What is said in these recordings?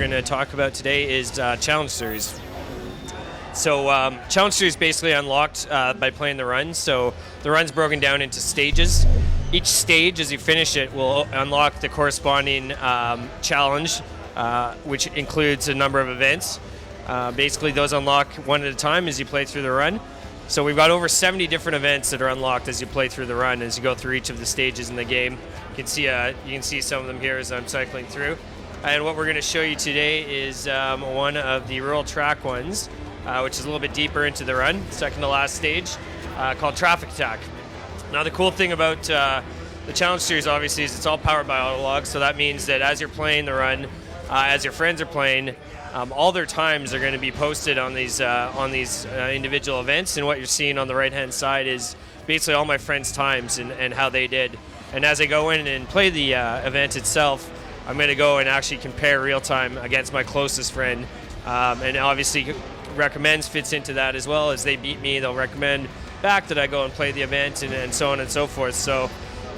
going to talk about today is Challenge Series. So Challenge Series is basically unlocked by playing the run. So the run's broken down into stages. Each stage, as you finish it, will unlock the corresponding challenge, which includes a number of events. Basically, those unlock one at a time as you play through the run. So we've got over 70 different events that are unlocked as you play through the run, as you go through each of the stages in the game. You can see some of them here as I'm cycling through. And what we're going to show you today is one of the rural track ones, which is a little bit deeper into the run, second to last stage, called Traffic Attack. Now the cool thing about the Challenge Series obviously is it's all powered by Autolog, so that means that as you're playing the run, as your friends are playing, all their times are going to be posted on these individual events, and what you're seeing on the right-hand side is basically all my friends' times and how they did. And as I go in and play the event itself, I'm going to go and actually compare real-time against my closest friend, and obviously recommends fits into that as well. As they beat me, they'll recommend back that I go and play the event, and so on and so forth. So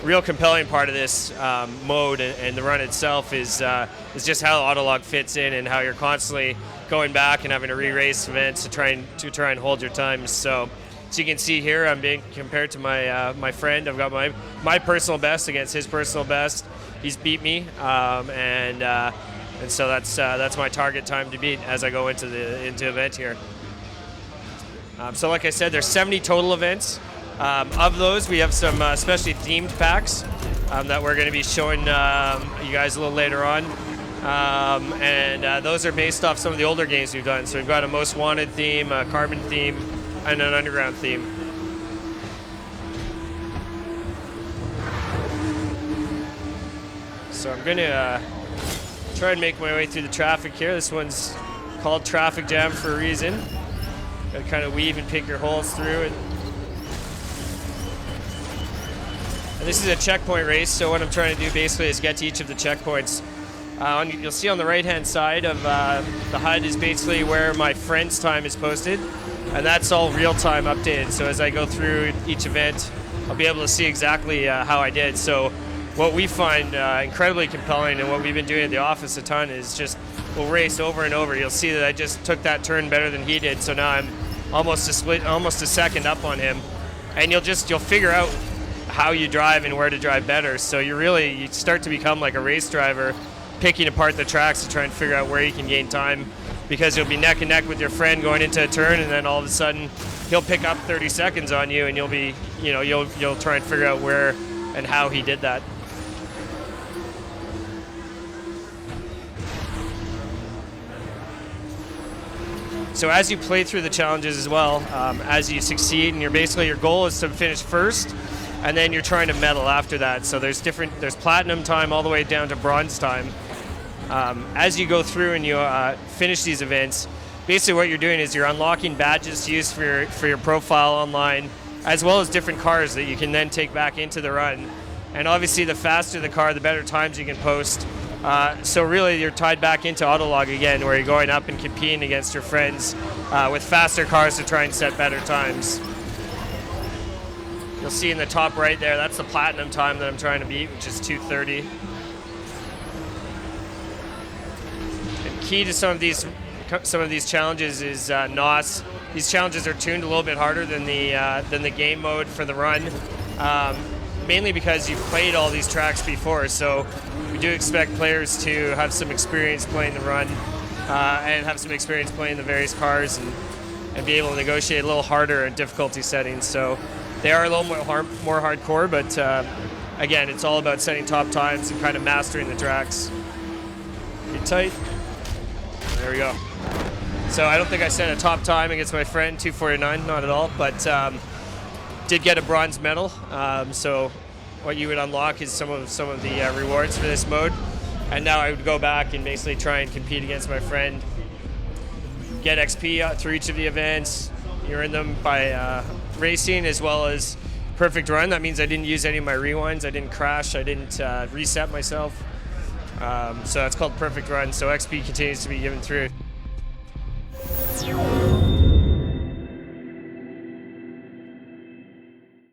real compelling part of this mode and the run itself is just how Autolog fits in and how you're constantly going back and having to re-race events to try and hold your times. So you can see here, I'm being compared to my friend. I've got my personal best against his personal best. He's beat me, and so that's my target time to beat as I go into the event here. So like I said, there's 70 total events. Of those, we have some especially themed packs that we're going to be showing you guys a little later on. And those are based off some of the older games we've done. So we've got a Most Wanted theme, a Carbon theme, and an Underground theme. So I'm going to try and make my way through the traffic here. This one's called Traffic Jam for a reason. Got to kind of weave and pick your holes through it. And this is a checkpoint race, so what I'm trying to do basically is get to each of the checkpoints. You'll see on the right-hand side of the HUD is basically where my friend's time is posted, and that's all real-time updated. So as I go through each event, I'll be able to see exactly how I did. So what we find incredibly compelling, and what we've been doing at the office a ton, is just we'll race over and over. You'll see that I just took that turn better than he did, so now I'm almost a second up on him, and you'll figure out how you drive and where to drive better. So you start to become like a race driver, picking apart the tracks to try and figure out where you can gain time, because you'll be neck and neck with your friend going into a turn, and then all of a sudden he'll pick up 30 seconds on you, and you'll try and figure out where and how he did that. So as you play through the challenges as well, as you succeed, and your goal is to finish first, and then you're trying to medal after that. So there's platinum time all the way down to bronze time. As you go through and you finish these events, basically what you're doing is you're unlocking badges to use for your profile online, as well as different cars that you can then take back into the run. And obviously the faster the car, the better times you can post. So really you're tied back into Autolog again, where you're going up and competing against your friends with faster cars to try and set better times. You'll see in the top right there, that's the platinum time that I'm trying to beat, which is 2:30. And key to some of these challenges is NOS. These challenges are tuned a little bit harder than the game mode for the run, mainly because you've played all these tracks before. So we do expect players to have some experience playing the run and have some experience playing the various cars, and be able to negotiate a little harder in difficulty settings. So they are a little more hardcore, but again, it's all about setting top times and kind of mastering the tracks. Get tight. There we go. So I don't think I set a top time against my friend, 2:49, not at all, but did get a bronze medal. So what you would unlock is some of the rewards for this mode, and now I would go back and basically try and compete against my friend, get XP through each of the events. You earn them by racing as well as perfect run. That means I didn't use any of my rewinds, I didn't crash, I didn't reset myself. So that's called perfect run. So XP continues to be given through.